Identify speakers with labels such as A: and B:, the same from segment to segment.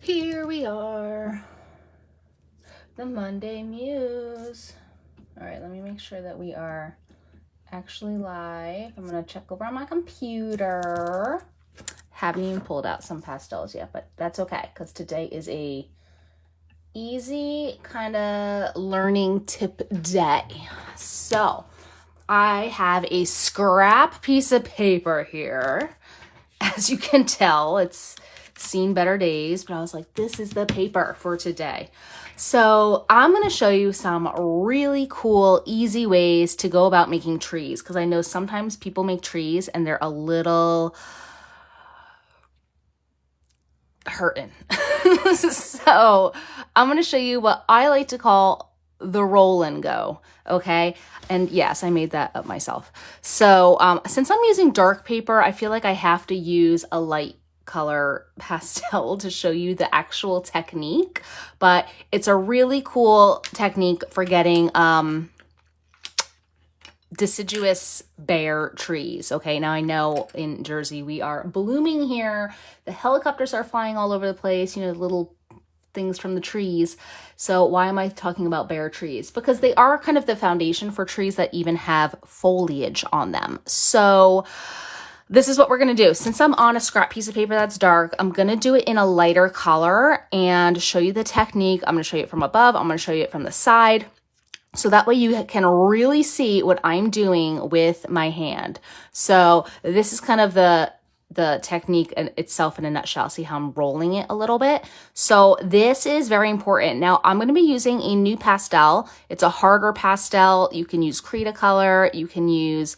A: Here we are, the Monday Muse. All right, let me make sure that we are actually live. I'm gonna check over on my computer. Haven't even pulled out some pastels yet, but that's okay because today is a easy kind of learning tip day. So I have a scrap piece of paper here. As you can tell, it's seen better days, but I was like, this is the paper for today. So I'm going to show you some really cool, easy ways to go about making trees, because I know sometimes people make trees and they're a little hurting. So I'm going to show you what I like to call the roll and go. Okay. And yes, I made that up myself. So since I'm using dark paper, I feel like I have to use a light color pastel to show you the actual technique, but it's a really cool technique for getting deciduous bare trees. Okay, now I know in Jersey we are blooming here. The helicopters are flying all over the place, you know, little things from the trees. So why am I talking about bare trees? Because they are kind of the foundation for trees that even have foliage on them. So this is what we're going to do. Since I'm on a scrap piece of paper that's dark, I'm going to do it in a lighter color and show you the technique. I'm going to show you it from above. I'm going to show you it from the side. So that way you can really see what I'm doing with my hand. So this is kind of the technique itself in a nutshell. See how I'm rolling it a little bit? So this is very important. Now I'm going to be using a new pastel. It's a harder pastel. You can use Cretacolor. You can use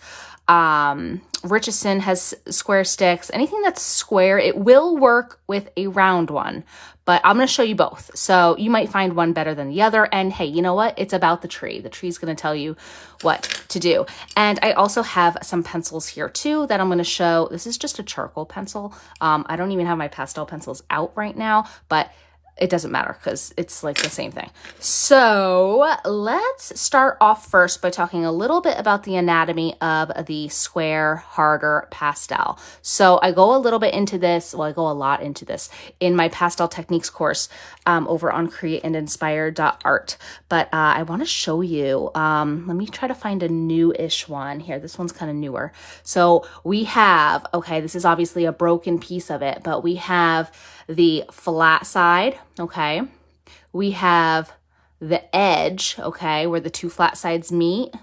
A: Richardson has square sticks. Anything that's square, it will work with a round one, but I'm going to show you both. So you might find one better than the other. And hey, you know what? It's about the tree. The tree's going to tell you what to do. And I also have some pencils here too that I'm going to show. This is just a charcoal pencil. I don't even have my pastel pencils out right now, but it doesn't matter because it's like the same thing. So let's start off first by talking a little bit about the anatomy of the square, harder pastel. So I go a little bit into this, well, I go a lot into this in my pastel techniques course over on createandinspire.art. But I want to show you, let me try to find a new-ish one here. This one's kind of newer. So we have, okay, this is obviously a broken piece of it, but we have the flat side, okay? We have the edge, okay, where the two flat sides meet.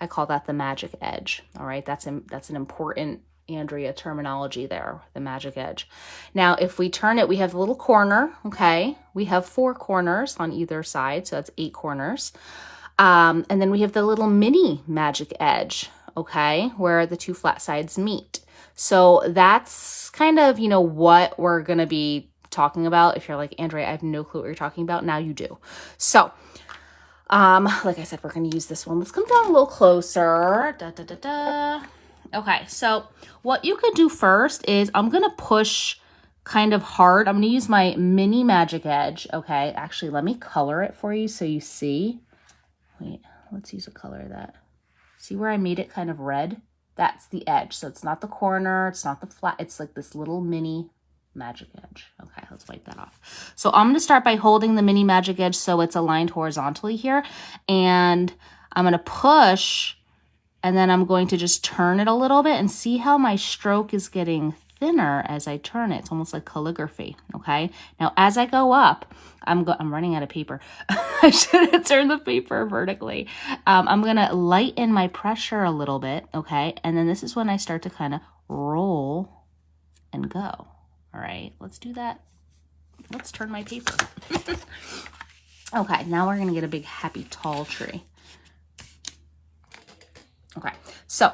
A: I call that the magic edge, all right? That's an important Andrea terminology there, the magic edge. Now, if we turn it, we have a little corner, okay? We have 4 corners on either side, so that's 8 corners. And then we have the little mini magic edge, okay, where the two flat sides meet. So that's kind of, you know, what we're going to be talking about. If you're like, Andrea, I have no clue what you're talking about. Now you do. So, like I said, we're going to use this one. Let's come down a little closer. Okay. So what you could do first is I'm going to push kind of hard. I'm going to use my mini magic edge. Okay. Actually, let me color it for you so you see. Wait, let's use a color of that. See where I made it kind of red? That's the edge. So it's not the corner. It's not the flat. It's like this little mini magic edge. Okay, let's wipe that off. So I'm going to start by holding the mini magic edge so it's aligned horizontally here. And I'm going to push, and then I'm going to just turn it a little bit and see how my stroke is getting thinner as I turn it. It's almost like calligraphy, okay? Now, as I go up, I'm running out of paper. I should have turned the paper vertically. I'm going to lighten my pressure a little bit, okay? And then this is when I start to kind of roll and go. All right, let's do that. Let's turn my paper. Okay, now we're going to get a big, happy, tall tree. Okay, so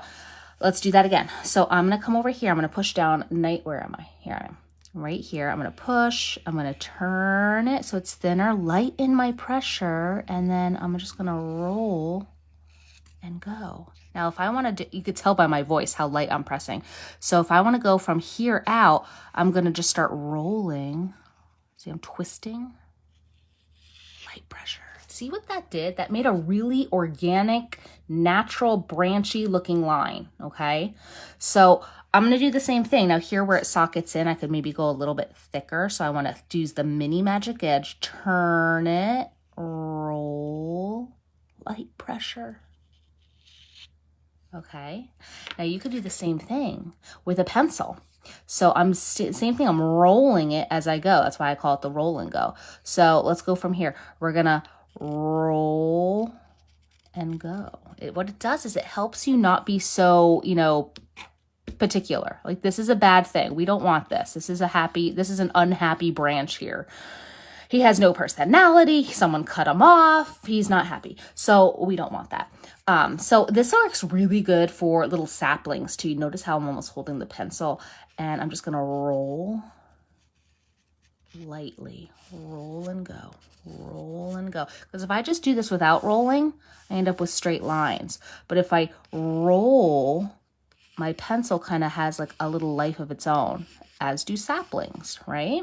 A: let's do that again. So I'm going to come over here. I'm going to push down. Where am I? Here I am. Right here. I'm going to push. I'm going to turn it so it's thinner. Lighten my pressure. And then I'm just going to roll and go. Now, if I want to do, you could tell by my voice how light I'm pressing. So if I want to go from here out, I'm going to just start rolling. See, I'm twisting. Light pressure. See what that did? That made a really organic, natural, branchy looking line, okay? So I'm going to do the same thing. Now here where it sockets in, I could maybe go a little bit thicker. So I want to use the mini magic edge, turn it, roll, light pressure. Okay. Now you could do the same thing with a pencil. So same thing. I'm rolling it as I go. That's why I call it the roll and go. So let's go from here. We're going to roll and go. What it does is it helps you not be so, particular. Like this is a bad thing. We don't want this. This is an unhappy branch here. He has no personality. Someone cut him off. He's not happy. So we don't want that. So this works really good for little saplings too. Notice how I'm almost holding the pencil, and I'm just going to roll lightly, roll and go, roll and go. Because if I just do this without rolling, I end up with straight lines. But if I roll, my pencil kind of has like a little life of its own, as do saplings, right?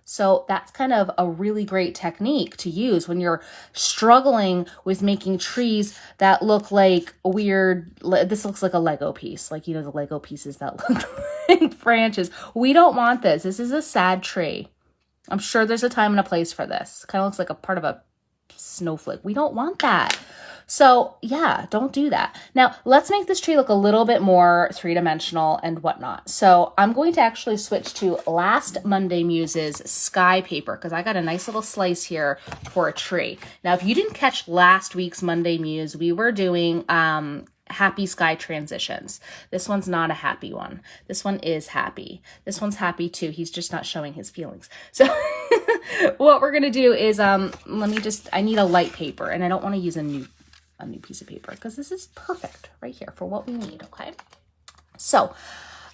A: So that's kind of a really great technique to use when you're struggling with making trees that look like weird. This looks like a Lego piece, like, the Lego pieces that look like branches. We don't want this. This is a sad tree. I'm sure there's a time and a place for this. Kind of looks like a part of a snowflake. We don't want that. So yeah, don't do that. Now let's make this tree look a little bit more three-dimensional and whatnot. So I'm going to actually switch to last Monday Muse's sky paper because I got a nice little slice here for a tree. Now, if you didn't catch last week's Monday Muse, we were doing happy sky transitions. This one's not a happy one. This one is happy. This one's happy too. He's just not showing his feelings. So what we're going to do is, I need a light paper, and I don't want to use a new piece of paper because this is perfect right here for what we need. Okay. So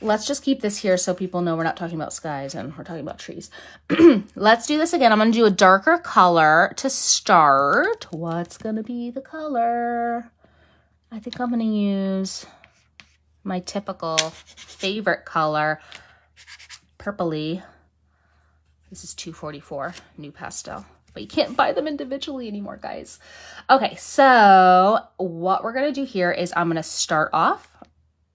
A: let's just keep this here so people know we're not talking about skies and we're talking about trees. Let's do this again. I'm going to do a darker color to start. What's going to be the color? I think I'm going to use my typical favorite color, purpley. This is 244 new pastel. But you can't buy them individually anymore, guys. Okay, so what we're going to do here is I'm going to start off.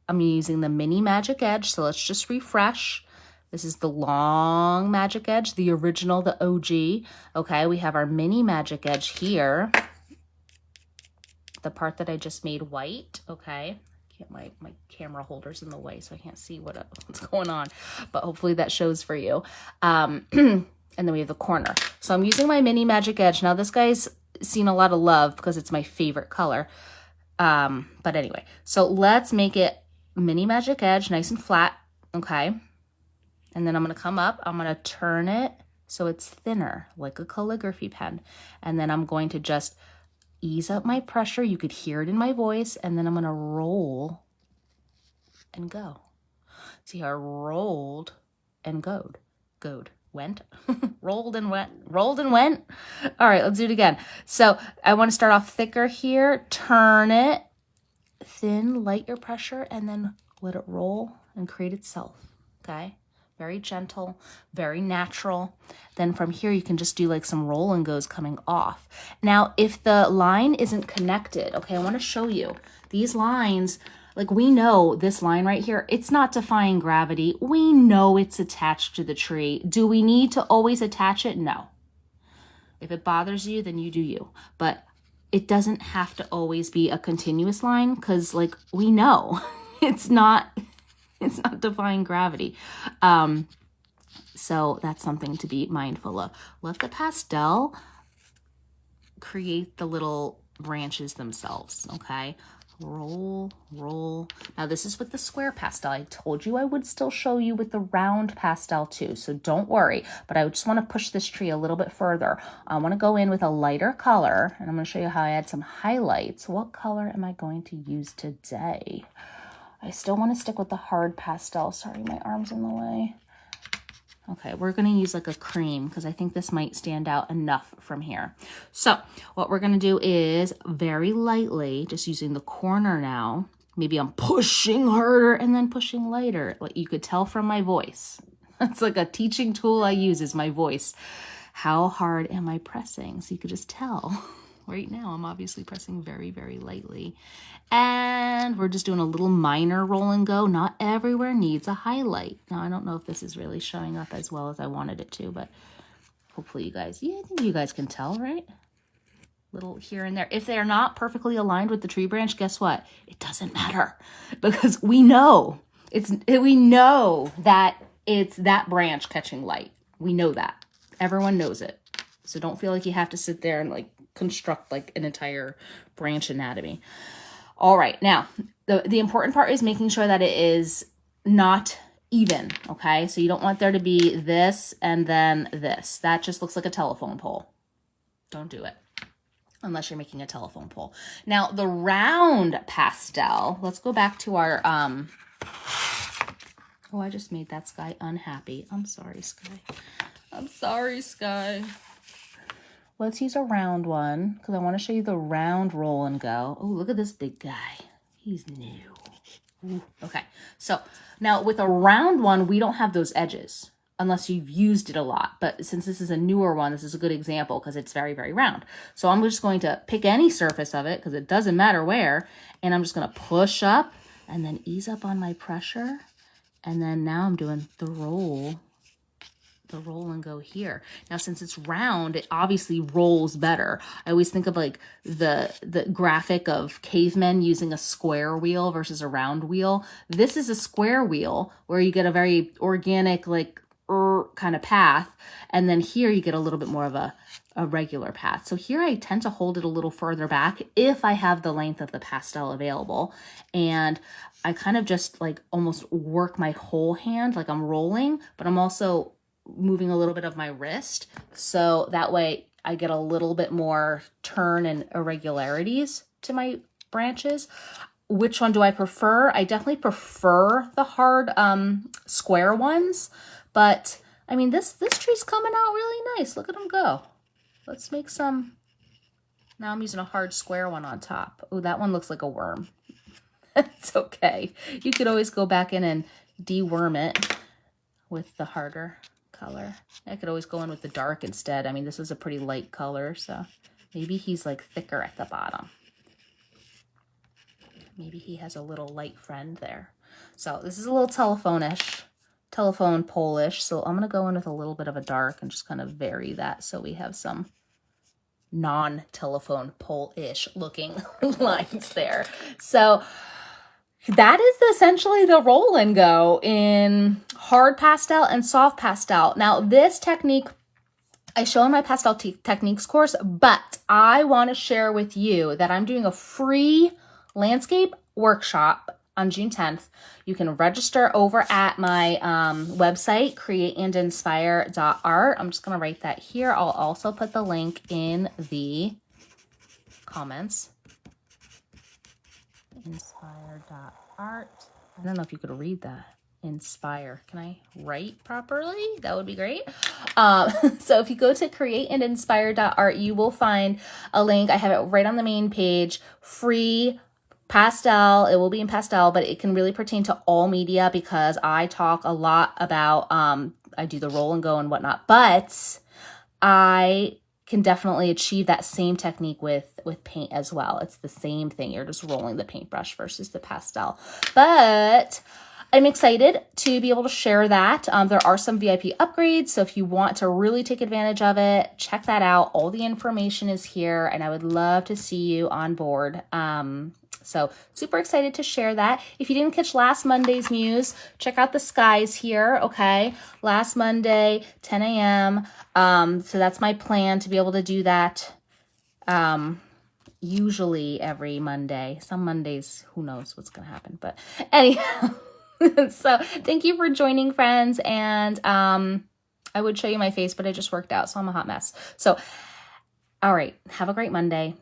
A: I'm using the mini magic edge. So let's just refresh. This is the long magic edge, the original, the OG. Okay, we have our mini magic edge here. The part that I just made white. Okay, my camera holder's in the way, so I can't see what's going on. But hopefully that shows for you. And then we have the corner. So I'm using my mini magic edge. Now this guy's seen a lot of love because it's my favorite color. But anyway, so let's make it mini magic edge, nice and flat. Okay. And then I'm going to come up, I'm going to turn it so it's thinner, like a calligraphy pen. And then I'm going to just ease up my pressure. You could hear it in my voice. And then I'm going to roll and go. See how I rolled and went, rolled and went. All right, let's do it again. So I want to start off thicker here, turn it, thin, light your pressure, and then let it roll and create itself. Okay, very gentle, very natural. Then from here, you can just do like some roll and goes coming off. Now, if the line isn't connected, okay, I want to show you these lines. Like we know this line right here, it's not defying gravity. We know it's attached to the tree. Do we need to always attach it? No. If it bothers you, then you do you. But it doesn't have to always be a continuous line because like we know it's not defying gravity. So that's something to be mindful of. Let the pastel create the little branches themselves, okay? Roll, roll. Now this is with the square pastel. I told you I would still show you with the round pastel too, so don't worry. But I just want to push this tree a little bit further. I want to go in with a lighter color, and I'm going to show you how I add some highlights. What color am I going to use today? I still want to stick with the hard pastel. Sorry, my arm's in the way. Okay, we're going to use like a cream because I think this might stand out enough from here. So what we're going to do is very lightly, just using the corner now. Maybe I'm pushing harder and then pushing lighter. Like you could tell from my voice. That's like a teaching tool I use is my voice. How hard am I pressing? So you could just tell. right now. I'm obviously pressing very, very lightly. And we're just doing a little minor roll and go. Not everywhere needs a highlight. Now, I don't know if this is really showing up as well as I wanted it to, but hopefully you guys, yeah, I think you guys can tell, right? Little here and there. If they're not perfectly aligned with the tree branch, guess what? It doesn't matter because we know that it's that branch catching light. We know that. Everyone knows it. So don't feel like you have to sit there and like construct like an entire branch anatomy. All right. Now, the important part is making sure that it is not even. Okay. So you don't want there to be this and then this. That just looks like a telephone pole. Don't do it. Unless you're making a telephone pole. Now, the round pastel, let's go back to our, oh, I just made that sky unhappy. I'm sorry, Sky. I'm sorry, Sky. Let's use a round one because I want to show you the round roll and go. Oh, look at this big guy. He's new. Ooh, okay, so now with a round one, we don't have those edges unless you've used it a lot. But since this is a newer one, this is a good example because it's very, very round. So I'm just going to pick any surface of it because it doesn't matter where. And I'm just going to push up and then ease up on my pressure. And then now I'm doing the roll and go here. Now, since it's round, it obviously rolls better. I always think of like the graphic of cavemen using a square wheel versus a round wheel. This is a square wheel where you get a very organic, like, kind of path, and then here you get a little bit more of a regular path. So here I tend to hold it a little further back if I have the length of the pastel available, and I kind of just like almost work my whole hand like I'm rolling, but I'm also moving a little bit of my wrist, so that way I get a little bit more turn and irregularities to my branches. Which one do I prefer? I definitely prefer the hard square ones. But, I mean, this tree's coming out really nice. Look at them go. Let's make some. Now I'm using a hard square one on top. Oh, that one looks like a worm. It's okay. You could always go back in and deworm it with the harder color. I could always go in with the dark instead. I mean, this is a pretty light color, so maybe he's like thicker at the bottom. Maybe he has a little light friend there. So this is a little telephone pole-ish. So I'm going to go in with a little bit of a dark and just kind of vary that so we have some non-telephone pole-ish looking lines there. So that is essentially the roll and go in hard pastel and soft pastel. Now this technique I show in my pastel techniques course, but I want to share with you that I'm doing a free landscape workshop on June 10th. You can register over at my website, createandinspire.art. I'm just going to write that here. I'll also put the link in the comments. Inspire.art. I don't know if you could read that. Inspire. Can I write properly? That would be great. So if you go to createandinspire.art, you will find a link. I have it right on the main page. Free pastel. It will be in pastel, but it can really pertain to all media because I talk a lot about, I do the roll and go and whatnot, but I can definitely achieve that same technique with paint as well. It's the same thing. You're just rolling the paintbrush versus the pastel. But I'm excited to be able to share that. There are some VIP upgrades, so if you want to really take advantage of it, check that out. All the information is here, and I would love to see you on board. So super excited to share that. If you didn't catch last Monday's Muse, check out the skies here, okay? Last Monday, 10 a.m. So that's my plan to be able to do that usually every Monday. Some Mondays, who knows what's going to happen. But anyhow, so thank you for joining, friends. And I would show you my face, but I just worked out, so I'm a hot mess. So, all right, have a great Monday.